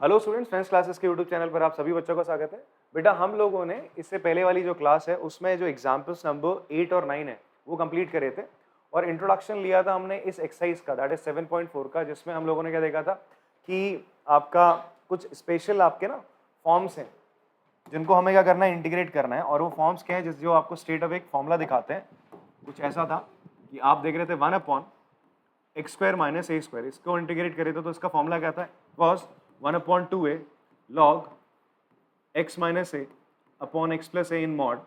Hello students, friends classes के YouTube channel पर आप सभी बच्चों का स्वागत है। बेटा हम लोगों ने इससे पहले वाली जो क्लास है उसमें जो एग्जाम्पल्स नंबर 8 और 9 है वो कंप्लीट करे थे और इंट्रोडक्शन लिया था हमने इस एक्सरसाइज का, दैट इज 7.4 का, जिसमें हम लोगों ने क्या देखा था कि आपका कुछ स्पेशल आपके ना फॉर्म्स हैं जिनको हमें क्या करना है, इंटीग्रेट करना है। और वो फॉर्म्स क्या है, जिस जो आपको स्टेट ऑफ एक फॉर्मूला दिखाते हैं। कुछ ऐसा था कि आप देख रहे थे 1/x² - a², इसको इंटीग्रेट करे तो इसका फॉर्मूला क्या था, cos 1/2a log x - a upon x + a in mod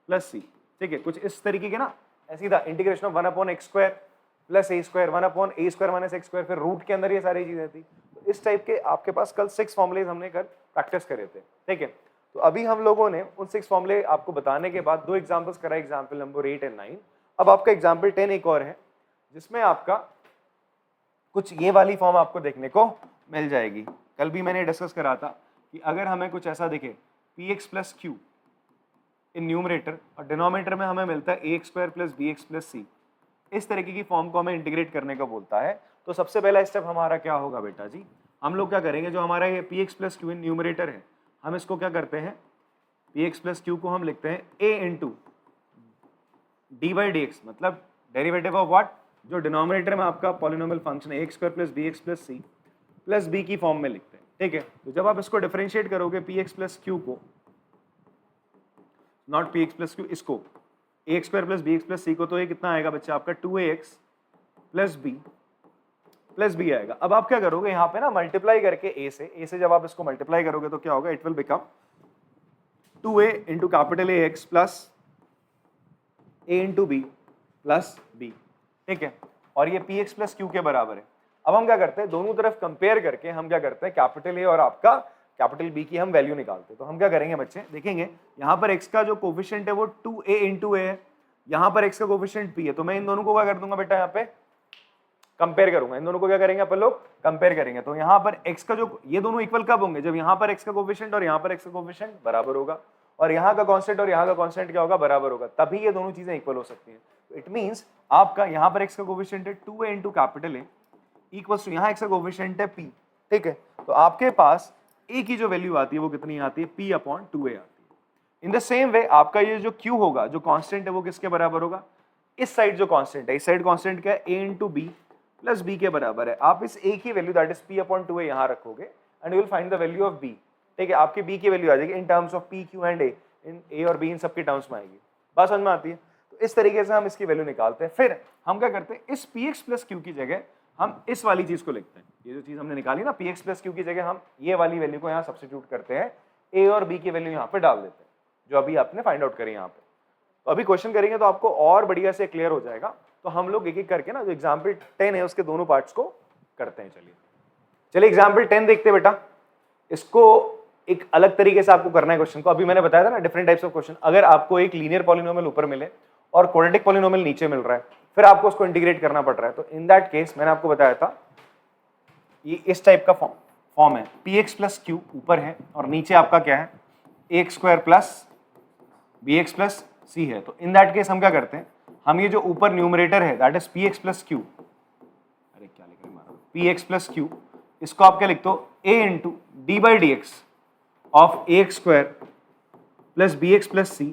plus c। ठीक है, कुछ इस तरीके के ना, ऐसी था integration of 1/x² + a², 1/a² - x², फिर रूट के अंदर ये सारी चीजें थी। तो इस टाइप के आपके पास कल 6 फॉर्मुलेज हमने कल प्रैक्टिस करे थे। ठीक है, तो अभी हम लोगों ने उन 6 फॉर्मुले आपको बताने के बाद 2 एग्जाम्पल्स कराए, एग्जाम्पल नंबर 8 और 9। अब आपका एग्जाम्पल 10 एक और है जिसमें आपका कुछ ये वाली फॉर्म आपको देखने को मिल जाएगी। कल भी मैंने डिस्कस करा था कि अगर हमें कुछ ऐसा दिखे px + q इन न्यूमरेटर और डिनोमिनेटर में हमें मिलता है ax² + bx + c, इस तरीके की फॉर्म को हमें इंटीग्रेट करने का बोलता है। तो सबसे पहला स्टेप हमारा क्या होगा बेटा जी, हम लोग क्या करेंगे, जो हमारा ये px + q इन न्यूमरेटर है, हम इसको क्या करते हैं, px + q को हम लिखते हैं a * d/dx, मतलब डेरिवेटिव ऑफ व्हाट, जो डिनोमिनेटर में आपका पॉलिनोमियल फंक्शन है ax² + bx + c plus b की फॉर्म में लिखते हैं। ठीक है, तो जब आप इसको डिफरेंशिएट करोगे px + q को, नॉट px + q, इसको ax² + bx + c को, तो ये कितना आएगा बच्चा आपका 2ax + b आएगा। अब आप क्या करोगे, यहाँ पे ना मल्टीप्लाई करके a से जब आप इसको मल्टीप्लाई करोगे तो क्या होगा, it will become 2a * AX + a * b + b। ठीक है, और ये px + q के बराबर है। अब हम क्या करते हैं, दोनों तरफ कंपेयर करके हम क्या करते हैं, कैपिटल A और आपका कैपिटल B की हम वैल्यू निकालते हैं। तो हम क्या करेंगे बच्चे, देखेंगे यहाँ पर x का जो कोफिशिएंट है वो 2a * a है, यहाँ पर x का कोफिशिएंट p है, तो मैं इन दोनों को क्या कर दूंगा बेटा, यहाँ पे कंपेयर करूंगा। इन दोनों को क्या करेंगे अपन लोग, कंपेयर करेंगे। तो यहाँ पर x का जो, ये दोनों इक्वल कब होंगे, जब यहाँ पर x का कोफिशिएंट और यहाँ पर x का कोफिशिएंट बराबर होगा, और यहाँ का कांस्टेंट और यहाँ का कांस्टेंट क्या होगा, बराबर होगा, तभी ये दोनों चीजें इक्वल हो सकती हैं। तो इट मींस आपका यहाँ पर x का कोफिशिएंट है 2a * capital A equals to, यहाँ x का कोफिशिएंट है p। ठीक है, तो आपके पास a की जो वैल्यू आती है वो कितनी आती है, p/2a आती है। इन द सेम वे आपका ये जो q होगा, जो कांस्टेंट है, वो किसके बराबर होगा, इस साइड जो कांस्टेंट है, इस साइड कांस्टेंट क्या है, a * b + b के बराबर है। आप इस a की वैल्यू दैट इज p/2a यहाँ रखोगे and you will find the value of b। ठीक है, आपकी b की वैल्यू आ जाएगी in terms of p, q and a, in a और b इन सबके टर्म्स में आएगी। बात समझ में आती है? तो इस तरीके से हम इसकी वैल्यू निकालते हैं। फिर हम क्या करते हैं, इस px + q की जगह हम इस वाली चीज को लिखते हैं। ये जो चीज हमने निकाली ना, px + q की जगह हम ये वाली वैल्यू को यहाँ सब्स्टिट्यूट करते हैं, a और b की वैल्यू यहाँ पे डाल देते हैं, जो अभी आपने फाइंड आउट करी यहाँ पे। तो अभी क्वेश्चन करेंगे तो आपको और बढ़िया से क्लियर हो जाएगा। तो हम लोग एक एक करके ना, जो एग्जाम्पल 10 है उसके दोनों पार्ट्स को करते हैं। चलिए एग्जाम्पल 10 देखते हैं बेटा। इसको एक अलग तरीके से आपको करना है क्वेश्चन को। अभी मैंने बताया था ना डिफरेंट टाइप्स ऑफ क्वेश्चन। अगर आपको एक लीनियर पॉलिनोमियल ऊपर मिले और क्वाड्रेटिक पॉलिनोमियल नीचे मिल रहा है, फिर आपको उसको इंटीग्रेट करना पड़ रहा है, तो इन दैट केस मैंने आपको बताया था ये इस टाइप का फॉर्म है, px + q ऊपर है और नीचे आपका क्या है, ax² + bx + c है। तो इन दैट केस हम क्या करते हैं, हम ये जो ऊपर न्यूमरेटर है दैट इज px + q, अरे क्या लिख रहे हैं, px + q, इसको आप क्या लिखते हो, a * d/dx of ax² + bx + c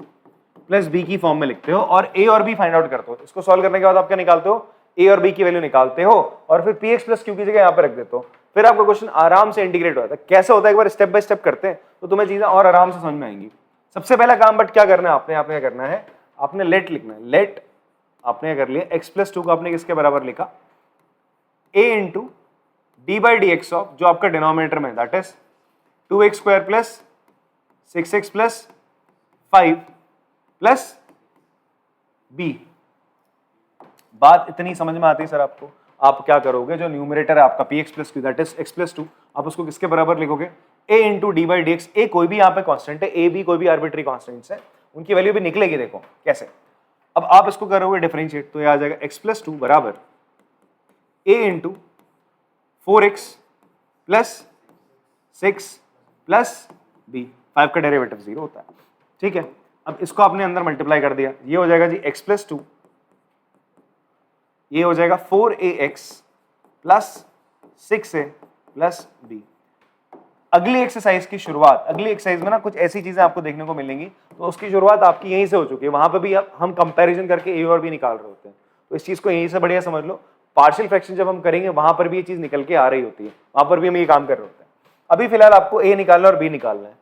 + b की फॉर्म में लिखते हो और a और b फाइंड आउट करते हो। इसको सॉल्व करने के बाद आप क्या निकालते हो, a और b की वैल्यू निकालते हो और फिर px + q की जगह यहाँ पे रख देते हो। फिर आपका क्वेश्चन आराम से इंटीग्रेट हो जाता है। कैसे होता है, एक बार स्टेप बाय स्टेप करते हैं तो तुम्हें चीजें और आराम से समझ में आएंगी। सबसे पहला काम बट क्या करना है, आपने क्या करना है, आपने लेट लिखना है। लेट आपने कर लिया, x + 2 को आपने किसके बराबर लिखा, a * d/dx ऑफ, जो आपका डिनोमिनेटर में that is 2x² + 6x + 5 + b। बात इतनी समझ में आती है सर आपको? आप क्या करोगे, जो न्यूमरेटर है आपका px + q that is x + 2, आप उसको किसके बराबर लिखोगे, a * d/dx। a कोई भी यहाँ पे कांस्टेंट है, a b कोई भी आर्बिट्री कांस्टेंट्स है, उनकी वैल्यू भी निकलेगी। देखो कैसे, अब आप इसको करोगे डिफरेंशिएट, तो ये आ जाएगा x + 2 बराबर a * 4x + 6 + b। 5 का डेरिवेटिव 0 होता है। ठीक है, अब इसको आपने अंदर मल्टीप्लाई कर दिया, ये हो जाएगा जी x + 2, ये हो जाएगा 4ax + 6a + b। अगली एक्सरसाइज की शुरुआत, अगली एक्सरसाइज में ना कुछ ऐसी चीजें आपको देखने को मिलेंगी, तो उसकी शुरुआत आपकी यहीं से हो चुकी है। वहां पे भी हम कंपैरिजन करके ए और बी निकाल रहे होते हैं, तो इस चीज को यहीं से बढ़िया समझ लो। पार्शियल फ्रैक्शन जब हम करेंगे वहां पर भी ये चीज निकल के आ रही होती है, वहां पर भी हम ये काम कर रहे होते हैं। अभी फिलहाल आपको ए निकालना और बी निकालना है।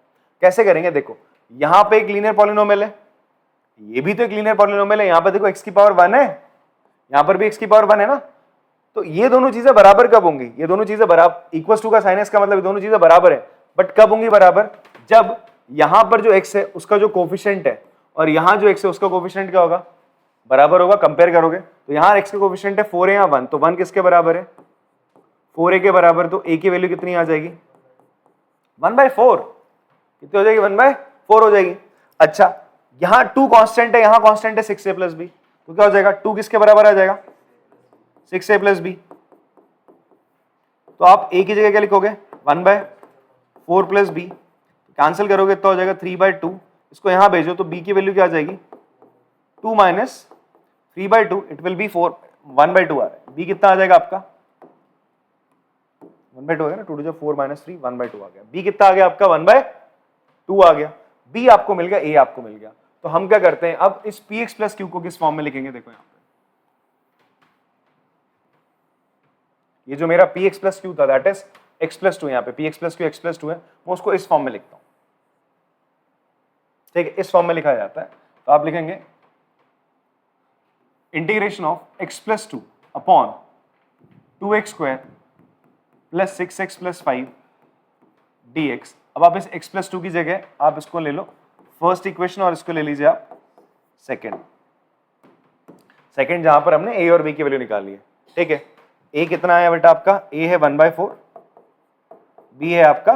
कैसे करेंगे, देखो यहाँ पे एक लीनियर पॉलिनोमियल है, ये भी तो एक लीनियर पॉलिनोमियल है, यहाँ पे देखो x की पावर 1 है, यहाँ पर भी x की पावर 1 है ना, तो ये दोनों चीजें बराबर कब होंगी, ये दोनों चीजें बराबर इक्वल टू का साइन का मतलब ये दोनों चीजें बराबर है, बट कब होंगी बराबर, जब यहां पर जो x है उसका जो कोफिशिएंट है और यहां जो x है उसका कोफिशिएंट क्या होगा, बराबर होगा। कंपेयर करोगे तो यहां x का कोफिशिएंट है 4 है या 1, तो 1 किसके बराबर है, 4a के बराबर, तो a की वैल्यू कितनी आ जाएगी 1/4, कितनी हो जाएगी 1/4 हो जाएगी। अच्छा यहां 2 कांस्टेंट है, यहां कांस्टेंट है 6a + b, तो क्या हो जाएगा 2 किसके बराबर आ जाएगा 6a + b, तो आप a की जगह क्या लिखोगे 1/4 + b, कैंसिल करोगे तो हो जाएगा 3/2, इसको यहां भेजो तो b की वैल्यू क्या आ जाएगी 2 - 3/2, इट विल बी 4 1/2 आ रहा है, b कितना आ जाएगा आपका 1/2 आ गया ना, 2 × 4 - 3 1/2 आ गया, b कितना आ गया आपका 1/2 आ गया, b आपको मिल गया, a आपको मिल गया। तो हम क्या करते हैं, अब इस px + q को किस फॉर्म में लिखेंगे, देखो यहां पे ये जो मेरा px + q था दैट इज x + 2, यहाँ पे px + q x + 2 है, मैं उसको इस फॉर्म में लिखता हूं, ठीक है, इस फॉर्म में लिखा जाता है। तो आप लिखेंगे integration of x + 2 upon 2x² + 6x + 5 dx। अब आप इस x + 2 की जगह आप इसको ले लो फर्स्ट इक्वेशन और इसको ले लीजिए आप सेकंड जहां पर हमने a और b की वैल्यू निकाली है, ठीक है। a कितना आया बेटा आपका, a है 1/4, b है आपका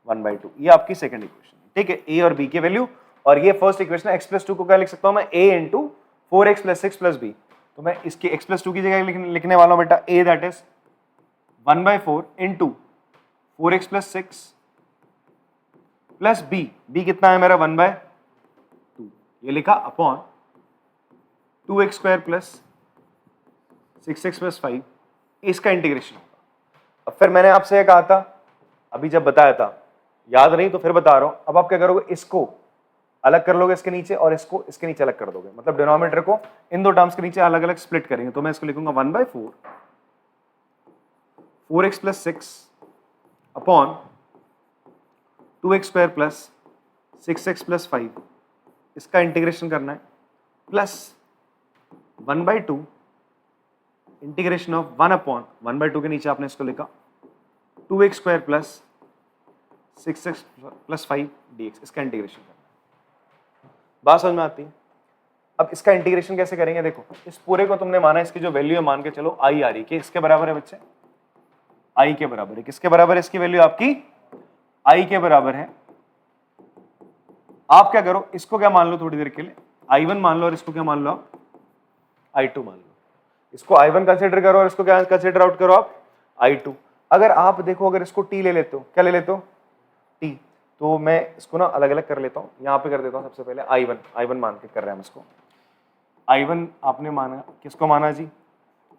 1/2, ये आपकी सेकंड इक्वेशन, ठीक है, a और b की वैल्यू। और ये फर्स्ट इक्वेशन x + 2 को क्या लिख सकता हूं मैं, a × 4x + 6 + b, तो मैं इसके x + 2 की जगह लिखने वाला हूं बेटा a that is 1/4 × 4x + 6 + b कितना है मेरा 1/2, ये लिखा अपॉन 2x² + 6x + 5, इसका इंटीग्रेशन होगा। अब फिर मैंने आपसे ये कहा था अभी जब बताया था, याद नहीं तो फिर बता रहा हूं, अब आप क्या करोगे, इसको अलग कर लोगे इसके नीचे और इसको इसके नीचे अलग कर दोगे, मतलब डिनोमिनेटर को इन दो टर्म्स के नीचे अलग अलग स्प्लिट करेंगे। तो मैं इसको लिखूंगा 1/4 4x + 6 अपॉन 2x² + 6x + 5, इसका इंटीग्रेशन करना है, प्लस 1/2 इंटीग्रेशन ऑफ 1/2 के नीचे आपने इसको लिखा 2x² + 6x + 5 dx, इसका इंटीग्रेशन करना है। बात समझ में आती है। अब इसका इंटीग्रेशन कैसे करेंगे, देखो इस पूरे को तुमने माना, इसकी जो वैल्यू है मान के चलो i आ रही है, इसके बराबर है बच्चे, i के बराबर है, किसके बराबर है, इसकी वैल्यू आपकी i के बराबर है। आप क्या करो, इसको क्या मान लो थोड़ी देर के लिए i1 मान लो, और इसको क्या मान लो आप i2 मान लो, इसको i1 कंसीडर करो और इसको क्या कंसीडर आउट करो आप i2। अगर आप देखो, अगर इसको t ले लेते हो, क्या ले लेते हो t, तो मैं इसको ना अलग अलग कर लेता हूँ, यहाँ पे कर देता हूँ सबसे पहले i1 मान के कर रहे हैं हम इसको। i1 आपने माना, किसको माना जी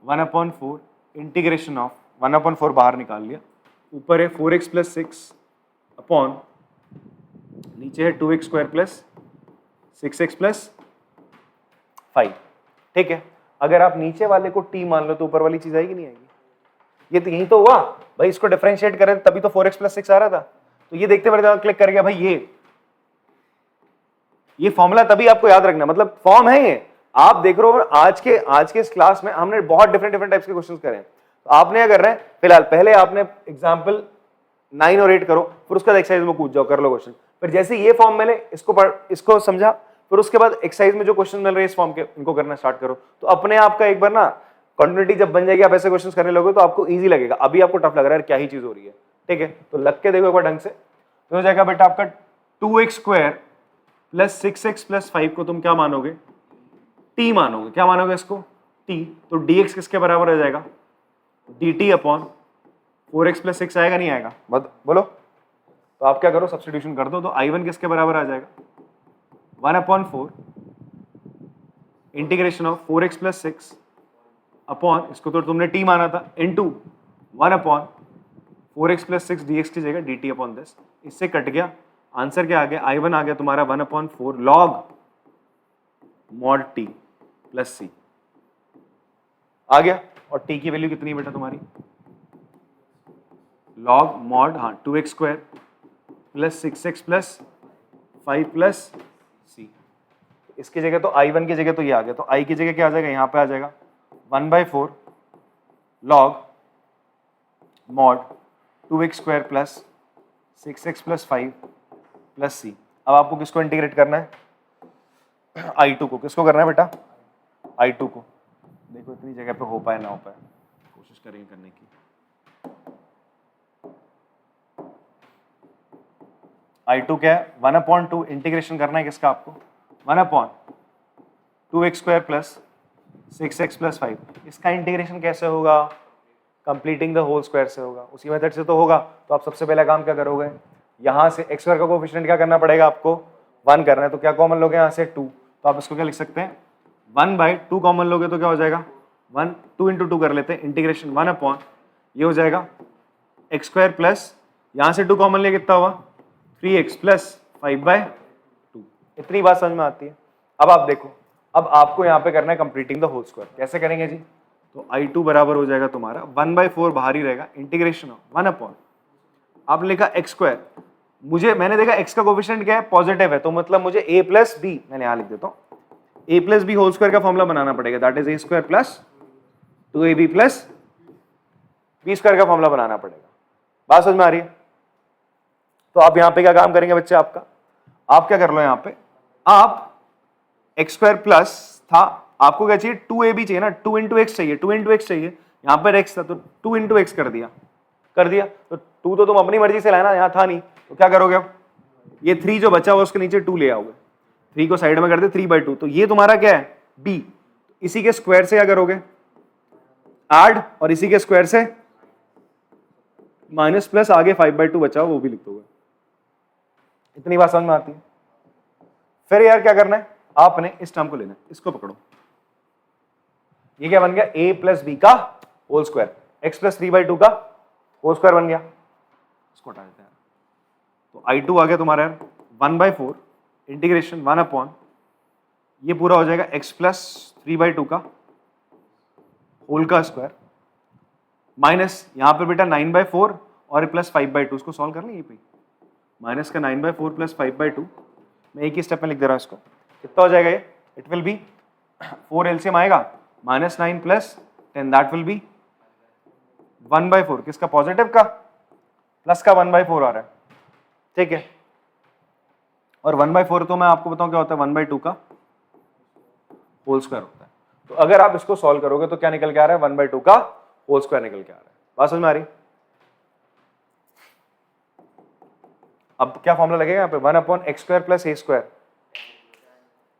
1/4 इंटीग्रेशन ऑफ 1/4 बाहर निकाल लिया, ऊपर है 4x + 6 अपॉन नीचे है 2x² + 6x + 5, ठीक है। अगर आप नीचे वाले को t मान लो तो ऊपर वाली चीज आएगी नहीं आएगी, ये तो यही तो हुआ भाई, इसको डिफरेंशिएट करें तभी तो 4x + 6 आ रहा था। तो ये देखते मेरे क्लिक कर गया भाई, ये फॉर्मूला तभी आपको याद रखना, मतलब फॉर्म है ये, आप देख रहे हो। आज के इस क्लास में हमने बहुत डिफरेंट टाइप्स के क्वेश्चंस करे हैं, तो आपने क्या कर रहे हैं, फिलहाल पहले आपने एग्जांपल 9 और 8 करो, फिर उसके बाद एक्सरसाइज में कूद जाओ, कर लो क्वेश्चन। फिर जैसे ये फॉर्म मिले इसको समझा, फिर उसके बाद एक्सरसाइज में जो क्वेश्चन मिल रहे हैं इस फॉर्म के, इनको करना स्टार्ट करो, तो अपने आप का एक बार ना कंटिन्यूटी जब बन जाएगी, आप ऐसे क्वेश्चंस करने लगोगे तो आपको इजी लगेगा। अभी आपको टफ लग रहा है, क्या ही चीज हो रही है, ठीक है। तो लग के देखो एक बार ढंग से, तो हो जाएगा बेटा आपका 2x² + 6x + 5 को तुम क्या मानोगे, t मानोगे, क्या मानोगे इसको t, तो dx किसके बराबर हो जाएगा dt अपॉन 4x + 6 आएगा नहीं आएगा, बोलो। तो आप क्या करो, सब्स्टिट्यूशन कर दो, तो i1 किसके बराबर आ जाएगा 1/4 इंटीग्रेशन ऑफ 4x + 6 अपॉन, इसको तो तुमने t माना था, इनटू 1/4 4x प्लस 6 dx की जगह dt अपॉन दिस, इससे कट गया, आंसर क्या आ गया, I1 आ गया तुम्हारा 1/4 log mod t plus c आ गया। और t की वैल्यू कितनी है बेटा तुम्हारी, log mod, हाँ 2x square plus 6x plus 5 plus c। इसकी जगह तो I1 की जगह तो ये आ गया, तो I की जगह क्या आ जाएगा, यहाँ पे आ जाएगा 1/4 log mod 2x square plus 6x plus 5 plus c। अब आपको किसको इंटीग्रेट करना है, I2 को। किसको करना है बेटा, I2 को। देखो इतनी जगह पे हो पाए ना हो पाए, कोशिश करेंगे करने की। I2 क्या है, 1/2 इंटीग्रेशन करना है किसका आपको, 1/2x square plus 6x plus 5। इसका इंटीग्रेशन कैसे होगा, कंप्लीटिंग द होल स्क्वायर से होगा, उसी मेथड से तो होगा। तो आप सबसे पहला काम क्या करोगे, यहाँ से x स्क्वायर का कोएफिशिएंट क्या करना पड़ेगा आपको, 1 करना है, तो क्या कॉमन लोगे यहाँ से 2, तो आप इसको क्या लिख सकते हैं 1/2 कॉमन लोगे तो क्या हो जाएगा 1, 2 इंटू 2 कर लेते हैं, इंटीग्रेशन 1/, ये हो जाएगा x स्क्वायर प्लस, यहाँ से 2 कॉमन ले कितना हुआ 3x प्लस 5/2। इतनी बात समझ में आती है। अब आप देखो, अब आपको यहाँ पे करना है कंप्लीटिंग द होल स्क्वायर। कैसे करेंगे जी, तो I2 बराबर हो जाएगा तुम्हारा 1/4 बाहर ही रहेगा, इंटीग्रेशन 1/, आपने लिखा x स्क्वायर, मैंने देखा x का कोएफिशिएंट क्या है, पॉजिटिव है, तो मतलब मुझे a प्लस बी, मैंने यहाँ लिख देता हूँ a plus B whole square का फॉर्मूला बनाना पड़ेगा, that is a square plus 2ab plus B square का फॉर्मूला बनाना पड़ेगा। बात समझ में आ रही है। तो आप यहाँ पे क्या काम करेंगे बच्चे, आप क्या कर लो, यहाँ पे आप x स्क्वायर प्लस था, आपको क्या चाहिए 2ab चाहिए ना, 2 इंटू एक्स चाहिए, 2 इंटू एक्स चाहिए, यहाँ पर x था तो 2 इंटू एक्स कर दिया तो 2 तो तुम अपनी मर्जी से लाना, यहाँ था नहीं, तो क्या करोगे अब, ये 3 जो बचा हुआ उसके नीचे 2 ले आओगे, 3 को साइड में कर दे 3/2, तो ये तुम्हारा क्या है b, इसी के स्क्वायर से क्या करोगे ऐड, और इसी के स्क्वायर से माइनस प्लस, आगे 5/2 बचा वो भी लिख दोगे। इतनी बात समझ में आती है। फिर यार क्या करना है, आपने इस टर्म को लेना है, इसको पकड़ो, ये क्या बन गया a प्लस बी का होल स्क्वायर, x प्लस 3/2 का होल स्क्वायर बन गया, इसको हटा देते हैं। तो I2 आ गया तुम्हारा 1/4 इंटीग्रेशन 1/, ये पूरा हो जाएगा x प्लस 3/2 का होल का स्क्वायर, माइनस यहाँ पर बेटा 9/4 और प्लस 5/2, इसको सॉल्व कर लें, ये पे माइनस का 9/4 प्लस 5/2, मैं एक ही स्टेप में लिख दे रहा हूँ इसको, कितना हो जाएगा ये, इट विल बी 4 एलसीएम आएगा -9 प्लस 10, दैट विल बी 1/4, किसका पॉजिटिव का, प्लस का 1/4 आ रहा है, ठीक है। और 1/4 तो मैं आपको बताऊं क्या होता है, 1/2 का होल स्क्वायर होता है। तो अगर आप इसको सॉल्व करोगे तो क्या निकल के आ रहा है, 1/2 का होल स्क्वायर निकल के आ रहा है। बात समझ में आ रही। अब क्या फॉर्मूला लगेगा यहाँ पे, 1/x square plus a square,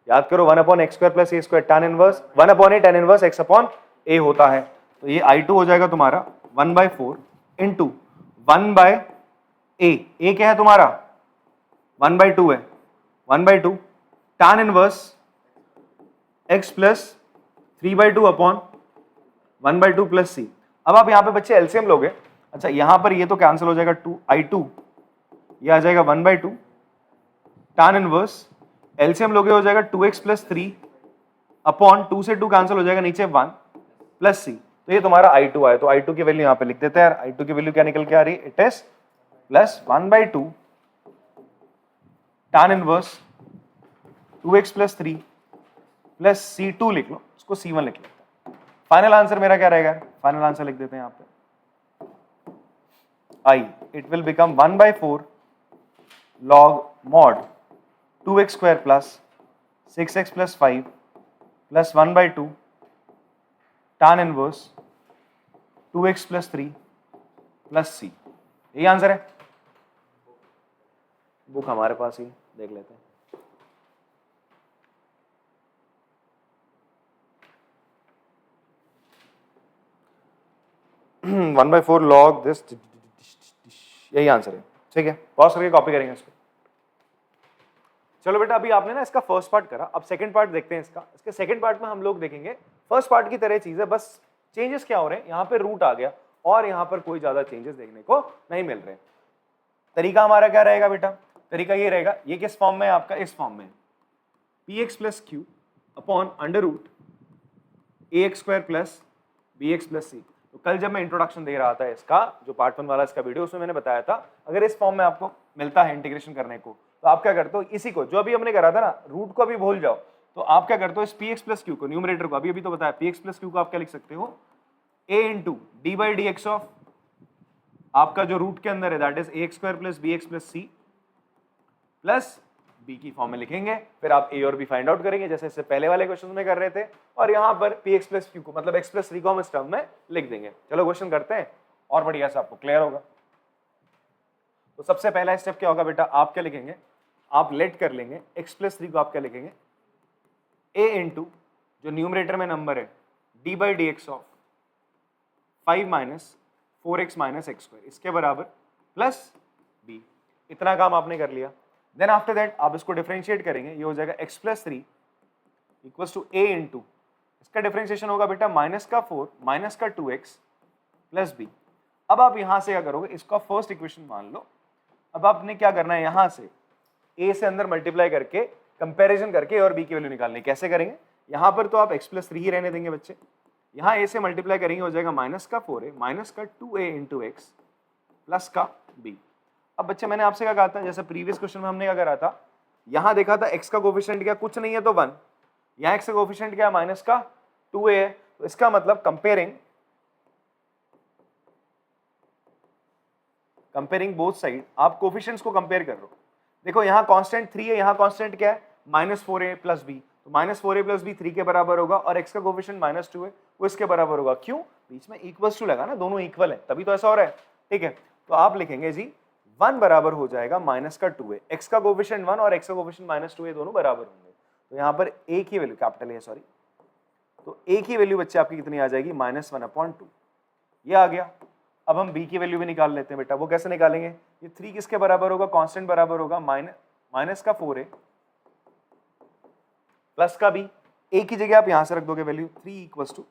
याद करो 1/x square plus a square tan inverse 1/a tan inverse x upon a होता है। तो ये I2 हो जाएगा तुम्हारा 1/4 इंटू 1/a, a क्या है तुम्हारा 1/2 है, 1/2 tan inverse x plus 3/2 upon 1/2 plus c। अब आप यहाँ पे बच्चे एलसीएम लोगे, अच्छा यहाँ पर ये तो कैंसिल हो जाएगा, I2 ये आ जाएगा 1/2 tan इनवर्स, एलसीएम लोगे हो जाएगा 2x प्लस 3 अपॉन 2 से 2 कैंसिल हो जाएगा, नीचे 1 प्लस c। तो ये तुम्हारा I2 आया, तो I2 की वैल्यू यहाँ पे लिख देते हैं यार, I2 की वैल्यू क्या निकल के आ रही है, it is plus 1/2 tan inverse 2x plus 3 plus c2 लिख लो, उसको c1 लिख लेते हैं। फाइनल आंसर मेरा क्या रहेगा, फाइनल आंसर लिख देते हैं यहाँ पे I, it will become 1/4 log mod 2x square plus 6x plus 5 plus 1/2 tan inverse 2x plus 3 plus c। यही आंसर है। बुक हमारे पास ही, देख लेते हैं। 1/4 log दिस, यही आंसर है, ठीक है। पॉज करके कॉपी करेंगे इसको। चलो बेटा, अभी आपने ना इसका फर्स्ट पार्ट करा, अब सेकंड पार्ट देखते हैं इसका। इसके सेकंड पार्ट में हम लोग देखेंगे फर्स्ट पार्ट की तरह चीज है, बस चेंजेस क्या हो रहे हैं, यहाँ पे रूट आ गया और यहाँ पर कोई ज्यादा चेंजेस देखने को नहीं मिल रहे। तरीका हमारा क्या रहेगा बेटा? तरीका ये रहेगा, ये किस फॉर्म में है आपका? इस फॉर्म में, px plus q upon under root ax square plus bx plus c. तो कल जब मैं इंट्रोडक्शन दे रहा था इसका, जो पार्ट 1 वाला इसका वीडियो, उसमें मैंने बताया था अगर इस फॉर्म में आपको मिलता है इंटीग्रेशन करने को, तो आप क्या करते हो, इसी को जो अभी हमने करा था ना, रूट को अभी भूल जाओ, तो आप क्या करते हो, इस px प्लस क्यू को, न्यूमरेटर को, अभी तो बताया, px प्लस क्यू को आप क्या लिख सकते हो, a into D by D X of आपका जो रूट के अंदर है, that is ax square plus bx plus C plus b की फॉर्म में लिखेंगे। फिर आप a और b फाइंड आउट करेंगे जैसे इससे पहले वाले क्वेश्चन में कर रहे थे, और यहाँ पर px प्लस क्यू को मतलब x प्लस 3 को हम इस टर्म में लिख देंगे। चलो क्वेश्चन करते हैं और बढ़िया से आपको क्लियर होगा। तो सबसे पहला स्टेप क्या होगा बेटा, आप क्या लिखेंगे, आप लेट कर लेंगे x प्लस 3 को आप क्या लिखेंगे, a इंटू जो न्यूमरेटर में नंबर है d by D X of 5 minus 4x minus x square, इसके बराबर प्लस b। इतना काम आपने कर लिया। देन आफ्टर दैट आप इसको डिफरेंशिएट करेंगे, ये हो जाएगा x plus 3 equals to a into, इसका डिफरेंशिएशन होगा बेटा माइनस का 4 माइनस का 2x प्लस b। अब आप यहां से क्या करोगे, इसका फर्स्ट इक्वेशन मान लो। अब आपने क्या करना है, यहां से a से अंदर मल्टीप्लाई करके कंपैरिजन करके और b की वैल्यू निकालनी। कैसे करेंगे, यहां पर तो आप x प्लस 3 ही रहने देंगे बच्चे, यहाँ a से मल्टीप्लाई करेंगे, हो जाएगा माइनस का 4a माइनस का 2a इंटू एक्स प्लस का b। अब बच्चे मैंने आपसे क्या कहा था, जैसे प्रीवियस क्वेश्चन में हमने क्या करा था, यहाँ देखा था x का कोफिशिएंट क्या, कुछ नहीं है तो 1, यहाँ x का कोफिशिएंट क्या, माइनस का 2a है। तो इसका मतलब कंपेयरिंग बोथ साइड, आप कोफिशिएंट्स को कंपेयर कर रहे हो। देखो यहाँ कांस्टेंट 3 है, यहाँ कांस्टेंट क्या है, माइनस 4a प्लस b, तो माइनस 4a प्लस b 3 के बराबर होगा, और x का कोफिशिएंट माइनस 2 है, वो इसके बराबर होगा। क्यों, बीच में इक्वल्स टू लगा ना, दोनों इक्वल है, तभी तो ऐसा हो रहा है। ठीक है, तो आप लिखेंगे जी 1 बराबर हो जाएगा माइनस का 2 है, x का कोफिशिएंट 1 और x का कोफिशिएंट माइनस 2 है, दोनों बराबर होंगे। तो यहाँ पर a की वैल्यू कैपिटल है, सॉरी, तो a की वैल्यू बच्चे आपकी कितनी आ जाएगी, माइनस 1/2, ये आ गया। अब हम b की वैल्यू भी निकाल लेते हैं बेटा, वो कैसे निकालेंगे, ये 3 किसके बराबर होगा, कांस्टेंट बराबर होगा माइनस का 4a प्लस का b, a की जगह आप यहां से रख दोगे value 3 equals to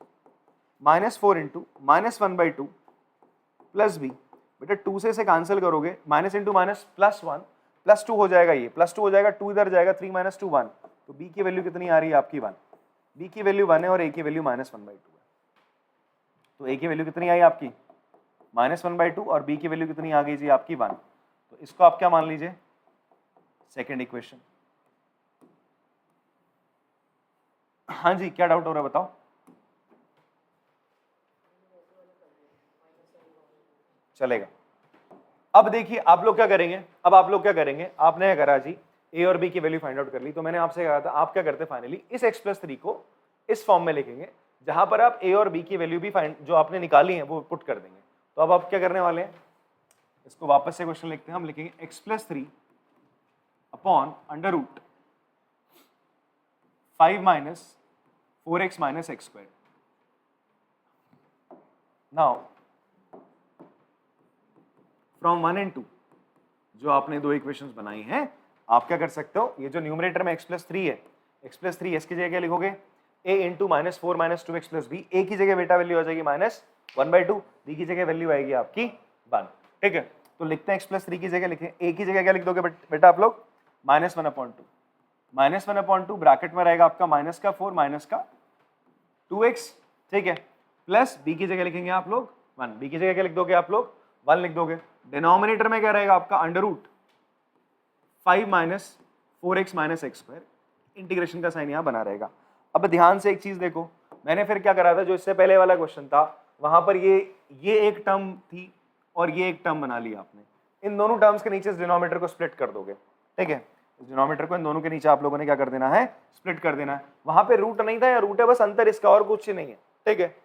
minus 4 into minus 1/2 plus b। बेटा 2 से इसे कैंसिल करोगे, minus into minus plus 1 plus 2 हो जाएगा, ये प्लस 2 हो जाएगा, 2 इधर जाएगा, 3 माइनस 2 1, तो b की वैल्यू कितनी आ रही है आपकी 1, b की वैल्यू 1 है और a की वैल्यू माइनस 1/2 है। तो a की वैल्यू कितनी आई आपकी माइनस 1/2 और b की वैल्यू कितनी आ गई जी आपकी 1। तो इसको आप क्या मान लीजिए, सेकेंड इक्वेशन। हाँ जी, क्या डाउट हो रहा है बताओ। चलेगा। अब देखिए आप लोग क्या करेंगे, अब आप लोग क्या करेंगे, आपने क्या करा जी, a और b की वैल्यू फाइंड आउट कर ली। तो मैंने आपसे कहा था आप क्या करते फाइनली, इस x प्लस 3 को इस फॉर्म में लिखेंगे जहां पर आप a और b की वैल्यू भी फाइंड जो आपने निकाली है वो पुट कर देंगे। तो अब आप क्या करने वाले हैं, इसको वापस से क्वेश्चन लिखते हैं, हम लिखेंगे x plus 3 upon under root 5 minus 4x minus x square. Now from 1 and 2 जो आपने दो इक्वेशंस बनाई हैं, आप क्या कर सकते हो, ये जो न्यूमरेटर में x प्लस 3 है, x प्लस 3 इसकी जगह क्या लिखोगे, a into minus 4 minus 2x plus b, a की जगह बेटा वैल्यू आ जाएगी माइनस 1/2, b की जगह वैल्यू आएगी आपकी 1। ठीक है, तो लिखते हैं x प्लस 3 की जगह लिखें, a की जगह क्या लिख दोगे बेटा आप लोग, माइनस 1/2, माइनस 1/2 ब्रैकेट में रहेगा आपका माइनस का 4 माइनस का 2x, ठीक है, प्लस b की जगह लिखेंगे आप लोग 1, b की जगह क्या लिख दोगे आप लोग 1 लिख दोगे। डिनोमिनेटर में क्या रहेगा आपका under root 5 minus 4x minus x square, integration का साइन यहाँ बना रहेगा। अब ध्यान से एक चीज देखो, मैंने फिर क्या करा था, जो इससे पहले वाला क्वेश्चन था वहां पर ये एक टर्म थी और ये एक टर्म बना लिया आपने, इन दोनों टर्म्स के नीचे इस डिनोमिनेटर को स्प्लिट कर दोगे। ठीक है, इस डिनोमिनेटर को इन दोनों के नीचे आप लोगों ने क्या कर देना है, स्प्लिट कर देना है। वहां पे रूट नहीं था, या रूट है बस अंतर इसका, और कुछ नहीं है। ठीक है,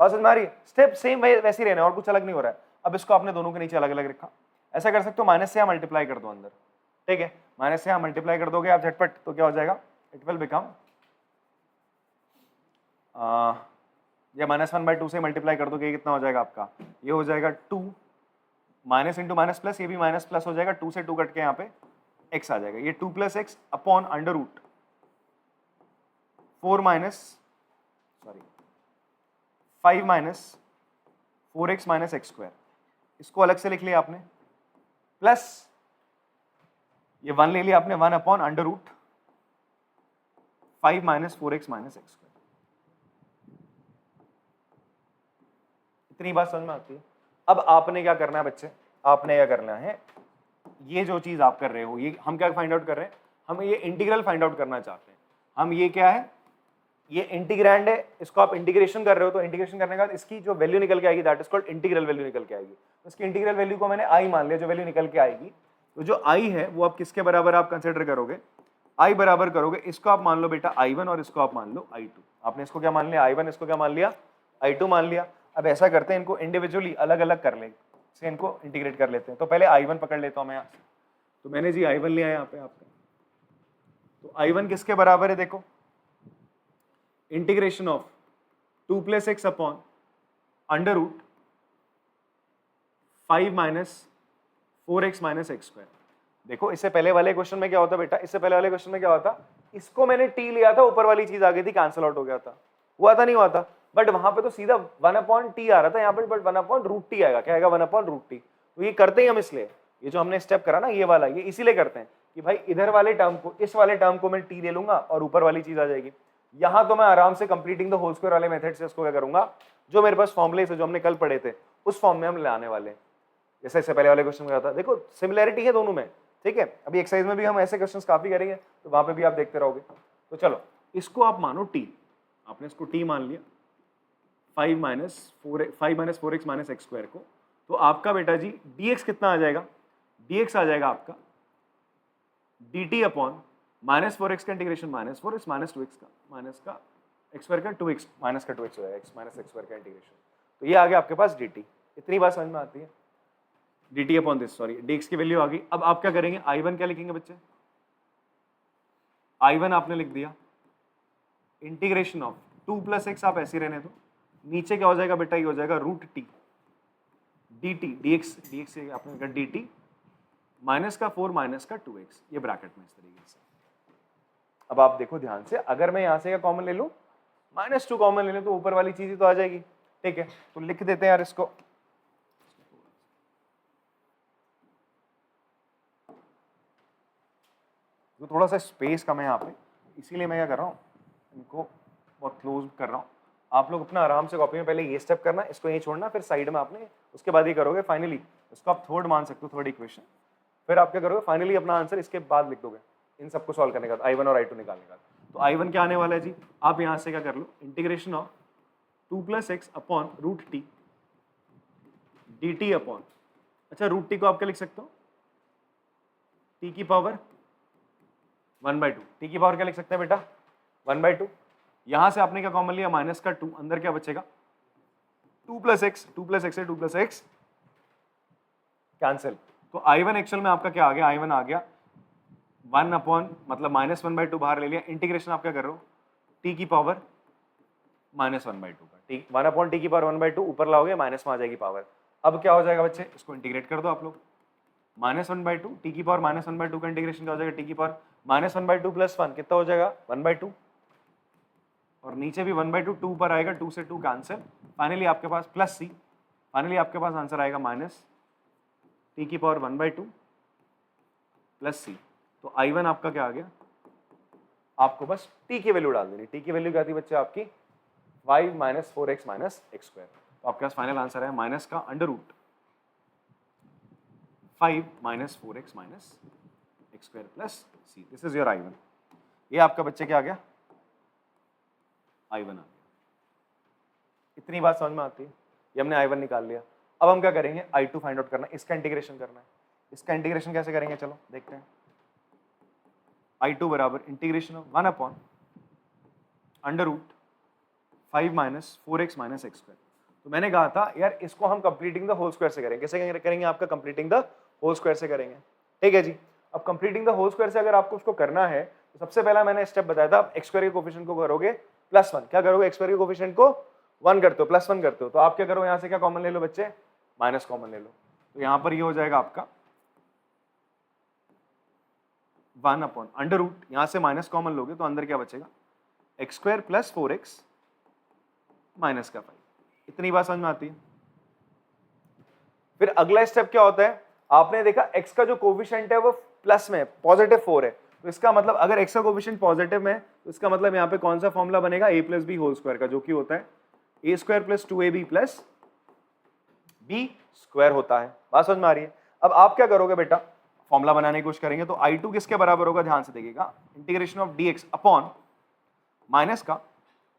बात समझ में आ रही है, स्टेप सेम वैसे ही रहना, और कुछ अलग नहीं हो रहा है। अब इसको आपने दोनों के नीचे अलग अलग रखा, ऐसा कर सकते हो, माइनस से यहाँ मल्टीप्लाई कर दो अंदर। ठीक है, माइनस से यहाँ मल्टीप्लाई कर दोगे आप झटपट, तो क्या हो जाएगा, इट विल बिकम ये माइनस 1/2 से मल्टीप्लाई कर दोगे, कितना हो जाएगा आपका, ये हो जाएगा 2 माइनस इंटू माइनस प्लस, ये भी माइनस प्लस हो जाएगा, 2 से 2 कट के यहाँ पे x आ जाएगा, ये 2 plus x upon under root 5 minus 4x minus x square, इसको अलग से लिख लिया आपने, प्लस ये 1 ले लिया आपने, 1 upon under root 5 minus 4x minus x square. इतनी बात समझ में आती है। अब आपने क्या करना है बच्चे, आपने क्या करना है, ये जो चीज आप कर रहे हो, ये हम क्या फाइंड आउट कर रहे हैं, हम ये इंटीग्रल फाइंड आउट करना चाहते हैं। हम ये क्या है, ये इंटीग्रैंड है, इसको आप इंटीग्रेशन कर रहे हो, तो इंटीग्रेशन करने के बाद इसकी जो वैल्यू निकल के आएगी that is called integral value निकल के आएगी। तो इसकी इंटीग्रल वैल्यू को मैंने आई मान लिया, जो वैल्यू निकल के आएगी, तो जो आई है वो आप किसके बराबर आप कंसिडर करोगे, आई बराबर करोगे, इसको आप मान लो बेटा I1 और इसको आप मान लो I2। आपने इसको क्या मान लिया I1, इसको क्या मान लिया I2 मान लिया। अब ऐसा करते हैं, इनको इंडिविजुअली अलग अलग कर लेंगे, से इनको इंटीग्रेट कर लेते हैं। तो पहले I1 पकड़ लेता हूं मैं यहाँ से, तो मैंने जी I1 लिया यहाँ पे आपका, तो I1 किसके बराबर है, देखो integration of 2 plus x upon under root 5 minus 4x minus x square. देखो इससे पहले वाले क्वेश्चन में क्या होता बेटा, इससे पहले वाले क्वेश्चन में क्या होता, इसको मैंने t लिया था, ऊपर वाली चीज आ गई थी, कैंसिल आउट हो गया था, हुआ था नहीं हुआ था, बट वहां पे तो सीधा 1 अपॉन टी आ रहा था, यहाँ पे बट 1 अपॉन रूट टी आएगा, क्या आएगा 1 अपॉन रूट टी। तो ये करते ही हम इसलिए, ये जो हमने स्टेप करा ना ये वाला, ये इसीलिए करते हैं कि भाई इधर वाले टर्म को, इस वाले टर्म को मैं टी ले लूंगा और ऊपर वाली चीज आ जाएगी। यहाँ तो मैं आराम से कंप्लीटिंग द होल स्क्वायर वाले मेथड से इसको क्या करूंगा, जो मेरे पास फॉर्मूले से जो हमने कल पढ़े थे उस फॉर्म में हम लाने वाले हैं, जैसे इससे पहले वाले क्वेश्चन में आता। देखो सिमिलैरिटी है दोनों में, ठीक है। अभी एक्सरसाइज में भी हम ऐसे क्वेश्चंस काफी करेंगे, तो वहां पे भी आप देखते रहोगे। तो चलो इसको आप मानो t, आपने इसको t मान लिया, 5 minus 4x minus x square को, तो आपका बेटा जी dx कितना आ जाएगा, dx आ जाएगा आपका dt अपॉन माइनस 4x का integration minus 4x minus 2x का माइनस का एक्स स्क्वायर का 2x माइनस का 2x हो जाएगा, x माइनस एक्स स्क्वायर का इंटीग्रेशन। तो ये आ गया आपके पास dt। इतनी बात समझ में आती है, dt upon this, sorry dx की वैल्यू आ गई। अब आप क्या करेंगे, I1 क्या लिखेंगे बच्चे, I1 आपने लिख दिया इंटीग्रेशन ऑफ 2 प्लस एक्स, आप ऐसे रहने दो, नीचे क्या हो जाएगा बेटा, ये हो जाएगा रूट टी dt, dx से आपने लिखा dt माइनस का 4 माइनस का 2x, ये ब्रैकेट में इस तरीके से। अब आप देखो ध्यान से, अगर मैं यहां से क्या कॉमन ले लूं, -2 कॉमन ले लूं, तो ऊपर वाली चीज ही तो आ जाएगी, ठीक है। तो लिख देते हैं यार इसको, तो थोड़ा सा स्पेस कम है यहाँ पे, इसीलिए मैं क्या कर रहा हूँ, इनको बहुत क्लोज कर रहा हूँ। आप लोग अपना आराम से कॉपी में पहले ये स्टेप करना, इसको यहीं छोड़ना, फिर साइड में आपने उसके बाद ये करोगे। फाइनली इसको आप थर्ड मान सकते हो, थर्ड इक्वेशन। फिर आप क्या करोगे, फाइनली अपना आंसर इसके बाद लिख दोगे, इन सबको सॉल्व करने का, I1 और I2 निकालने का। तो I1 क्या आने वाला है जी, आप यहाँ से क्या कर लो, integration of 2 plus x upon root t dt upon, अच्छा रूट टी को आप क्या लिख सकते हो, t की पावर 1/2, टी की पावर क्या लिख सकते हैं बेटा 1/2। यहां से आपने क्या कॉमन लिया, माइनस का 2, अंदर क्या बचेगा 2 प्लस एक्स, 2 प्लस एक्स है 2 प्लस एक्स कैंसिल। तो I1 एक्चुअल में आपका क्या आ गया, I1 आ गया 1 अपॉन मतलब -1/2 बाहर ले लिया, इंटीग्रेशन आप क्या कर रहे हो t की पावर -1/2 का, t 1 अपॉन t की पावर 1/2 ऊपर लाओगे माइनस में आ जाएगी पावर। अब क्या हो जाएगा बच्चे, इसको इंटीग्रेट कर दो आप लोग, -1/2 t की पावर -1/2 का इंटीग्रेशन क्या हो जाएगा, t की पावर -1/2 प्लस 1 कितना हो जाएगा 1/2, और नीचे भी 1/2, 2 पर आएगा, 2 से 2 कैंसिल, फाइनली आपके पास प्लस c, फाइनली आपके पास आंसर आएगा माइनस t की पावर 1/2 प्लस c। तो I1 आपका क्या आ गया, आपको बस t की वैल्यू डाल देनी, t की वैल्यू क्या थी बच्चे आपकी 5 minus 4x minus x square. तो आपके पास फाइनल आंसर है माइनस का under root 5 minus 4x minus x square plus c, this is your I1। ये आपका बच्चे क्या आ गया, I1 आ गया। इतनी बात समझ में आती है, ये हमने I1 निकाल लिया। अब हम क्या करेंगे, I2 फाइंड आउट करना है, इसका इंटीग्रेशन करना है। इसका इंटीग्रेशन कैसे करेंगे, चलो देखते हैं। I2 बराबर integration of 1 upon under root 5 minus 4x minus x square. तो मैंने कहा था यार इसको हम कंप्लीटिंग द होल स्क्वायर से करेंगे। कैसे करेंगे, आपका कंप्लीटिंग द होल स्क्वायर से करेंगे, ठीक है जी। अब कंप्लीटिंग द होल स्क्वायर से अगर आपको उसको करना है, तो सबसे पहला मैंने स्टेप बताया था, एक्स स्क्वायर के कोफिशिएंट को करोगे +1, क्या करोगे, एक्स स्क्वायर के कोफिशिएंट को 1 करते हो, +1 करते हो, तो आप क्या करो, यहाँ से क्या कॉमन ले लो बच्चे, माइनस कॉमन ले लो। तो यहाँ पर ये हो जाएगा आपका 1 अपॉन अंडर रूट, यहाँ से माइनस कॉमन लोगे तो अंदर क्या बचेगा, x² + 4x - का 5। इतनी बात समझ में आती है। फिर अगला स्टेप क्या होता है, आपने देखा x का जो कोफिशिएंट है वो प्लस में +4 है, तो इसका मतलब अगर x का कोफिशिएंट पॉजिटिव में है तो इसका मतलब यहाँ पे कौन सा फॉर्मूला बनेगा, a + b होल स्क्वायर का, जो कि होता है a² + 2ab + b² होता है। बात समझ में आ रही है? अब आप क्या करोगे बेटा, फॉर्मूला बनाने की कोशिश करेंगे तो I2 किसके बराबर होगा, ध्यान से देखिएगा, integration of dx upon minus का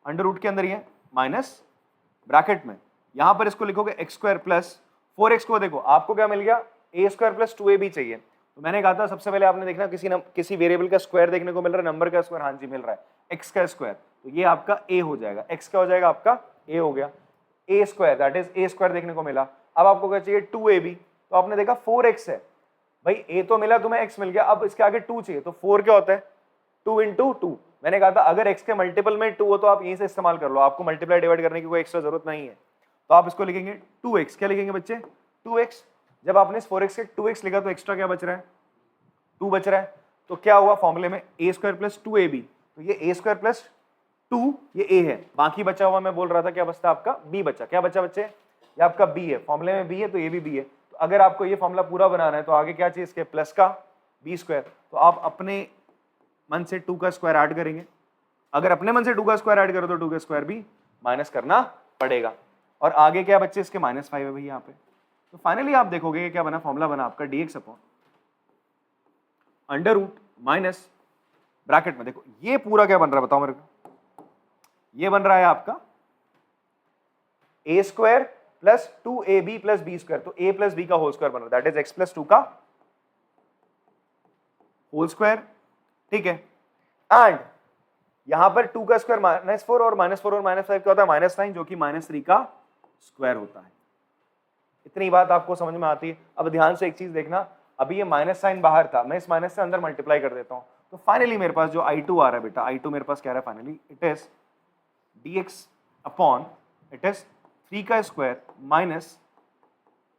अंडर रूट के अंदर ही है माइनस ब्रैकेट में, यहां पर इसको लिखोगे x² + 4x को देखो आपको क्या मिल गया, a² + 2ab चाहिए। तो मैंने कहा था सबसे पहले आपने देखना किसी वेरिएबल का स्क्वायर देखने को मिल रहा है, नंबर का स्क्वायर, हाँ जी मिल रहा है, x का स्क्वायर, तो ये आपका a हो जाएगा, x क्या हो जाएगा आपका a हो गया, a² दैट इज a² देखने को मिला। अब आपको क्या चाहिए 2ab, तो आपने देखा 4x है, भाई a तो मिला तुम्हें, x मिल गया, अब इसके आगे 2 चाहिए, तो 4 क्या होता है 2 × 2। मैंने कहा था अगर x के मल्टीपल में 2 हो तो आप यहीं से इस्तेमाल कर लो, आपको मल्टीप्लाई डिवाइड करने की कोई एक्स्ट्रा जरूरत नहीं है। तो आप इसको लिखेंगे 2x, क्या लिखेंगे बच्चे 2x, जब आपने इस 4x से 2x लिखा तो एक्स्ट्रा क्या बच रहा है 2 बच रहा है, तो क्या हुआ फॉर्मूले में a² + 2ab, तो ये a² + 2 ये a है, बाकी बचा हुआ मैं बोल रहा था क्या बचता आपका b बचा, क्या बचा बच्चे, ये आपका b है, फॉर्मूले में b है तो ये भी b है। तो अगर आपको ये फॉर्मूला पूरा बनाना है तो आगे क्या चाहिए इसके प्लस का b², तो आप अपने मन से 2 का स्क्वायर ऐड करेंगे, अगर अपने मन से 2 का स्क्वायर ऐड करो तो 2 का स्क्वायर भी माइनस करना पड़ेगा, और आगे क्या बच्चे इसके -5 है भाई यहाँ पे। तो फाइनली आप देखोगे क्या बना, फॉर्मूला बना आपका dx upon under root minus bracket में, देखो ये पूरा क्या बन रहा है बताओ मेरे को, ये बन रहा है आपका a² + 2ab + b², तो a + b का होल स्क्वायर बन रहा है, दैट इज x + 2 का होल स्क्वायर, ठीक है। एंड यहां पर 2 का स्क्वायर -4 और -4 और -5 क्या होता है -9, जो कि -3 का स्क्वायर होता है। इतनी बात आपको समझ में आती है। अब ध्यान से एक चीज देखना, अभी ये माइनस साइन बाहर था, मैं इस माइनस से अंदर मल्टीप्लाई कर देता हूं, तो फाइनली मेरे पास जो I2 आ रहा है बेटा, I2 मेरे पास क्या रहा है finally, it is dx upon it is 3 का स्क्वायर माइनस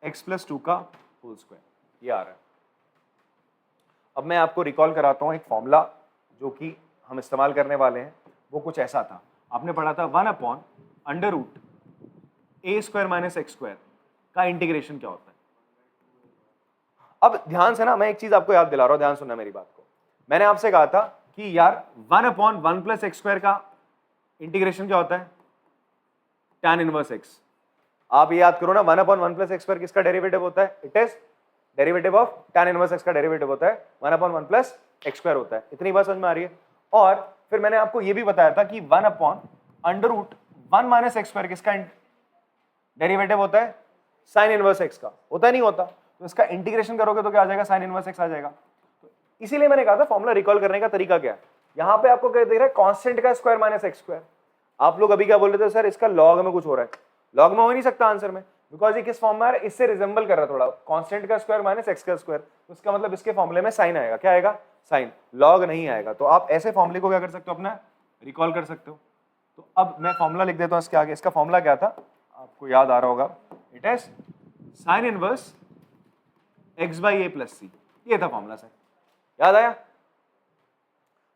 x + 2 का होल स्क्वायर, ये आ रहा है। अब मैं आपको रिकॉल कराता हूं एक फॉर्मूला जो कि हम इस्तेमाल करने वाले हैं, वो कुछ ऐसा था, आपने पढ़ा था 1 upon under root a² - x² का इंटीग्रेशन क्या होता है। अब ध्यान से ना, मैं एक चीज आपको याद दिला रहा हूं, ध्यान सुनना मेरी बात को। मैंने आपसे कहा था कि यार 1 अपॉन 1 + x² का इंटीग्रेशन क्या होता है, tan इनवर्स x। आप ये याद करो ना, 1 अपॉन 1 + x² किसका डेरिवेटिव होता है, it is derivative of tan inverse x का डेरिवेटिव होता है 1 अपॉन 1 + x² होता है। इतनी बात समझ में आ रही है। और फिर मैंने आपको ये भी बताया था कि 1 अपॉन अंडर रूट 1 - x² किसका डेरिवेटिव होता है, साइन इनवर्स x का, होता है नहीं होता, तो इसका इंटीग्रेशन करोगे तो क्या आ जाएगा, साइन इनवर्स x आ जाएगा। तो इसीलिए मैंने कहा था फॉर्मूला रिकॉल करने का तरीका क्या है। यहां पे आपको क्या दिख रहा है, कांस्टेंट का स्क्वायर माइनस x²। आप लोग अभी क्या बोल रहे थे, सर इसका लॉग में कुछ हो रहा है, लॉग में हो ही नहीं सकता आंसर में, बिकॉज ये किस फॉर्म में आ रहा है, इससे रिजेंबल कर रहा है थोड़ा, कांस्टेंट का स्क्वायर माइनस x का स्क्वायर, तो इसका मतलब इसके फॉर्मूले में साइन आएगा, क्या आएगा साइन, लॉग नहीं आएगा। तो आप ऐसे फॉर्मूले को क्या कर सकते हो, अपना रिकॉल कर सकते हो। तो अब मैं फॉर्मूला लिख देता हूं इसके आगे, इसका फॉर्मूला क्या था आपको याद आ रहा होगा, it is sine inverse x/a + c, ये था फॉर्मूला सर, याद आया।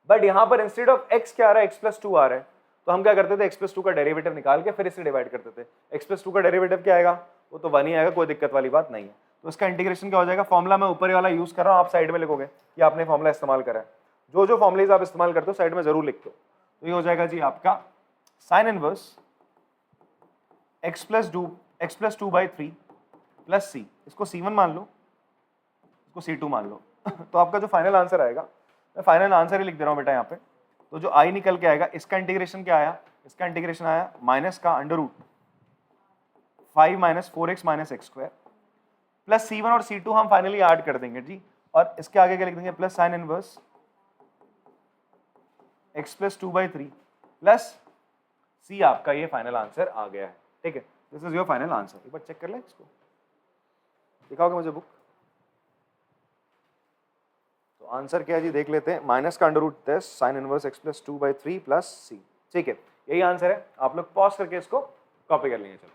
बट यहां पर इंस्टेड ऑफ x क्या आ रहा है, x + 2 आ रहा है, तो हम क्या करते थे, x + 2 का डेरिवेटिव निकाल के फिर इसे डिवाइड करते थे। x + 2 का डेरिवेटिव क्या आएगा, वो तो 1 ही आएगा, कोई दिक्कत वाली बात नहीं है। तो इसका इंटीग्रेशन क्या हो जाएगा, फॉर्मूला मैं ऊपर वाला यूज कर रहा हूं, आप साइड में लिखोगे कि आपने फॉर्मूला इस्तेमाल करा है। जो जो फॉर्मूलेज आप इस्तेमाल करते हो साइड में जरूर लिख दो। तो ये हो जाएगा जी आपका साइन इनवर्स x + 2/3 + c, इसको c1 मान लो, इसको c2 मान लो तो आपका जो फाइनल आंसर आएगा, मैं फाइनल आंसर ही लिख दे रहा हूं बेटा यहाँ पे। तो जो i निकल के आएगा, इसका इंटीग्रेशन क्या आया, इसका इंटीग्रेशन आया माइनस का under root 5 - 4x - x² plus c1 और c2 हम फाइनली ऐड कर देंगे जी, और इसके आगे क्या लिख देंगे, plus sign inverse x + 2/3 plus c, आपका ये फाइनल आंसर आ गया है। ठीक है, this is your final answer. एक बार चेक कर ले, इसको दिखाओगे मुझे बुक। तो आंसर क्या है जी, देख लेते हैं, माइनस का under root 10 sine inverse x + 2/3 plus c। ठीक है, यही आंसर है। आप लोग पॉज करके इसको कॉपी कर लेंगे। चलो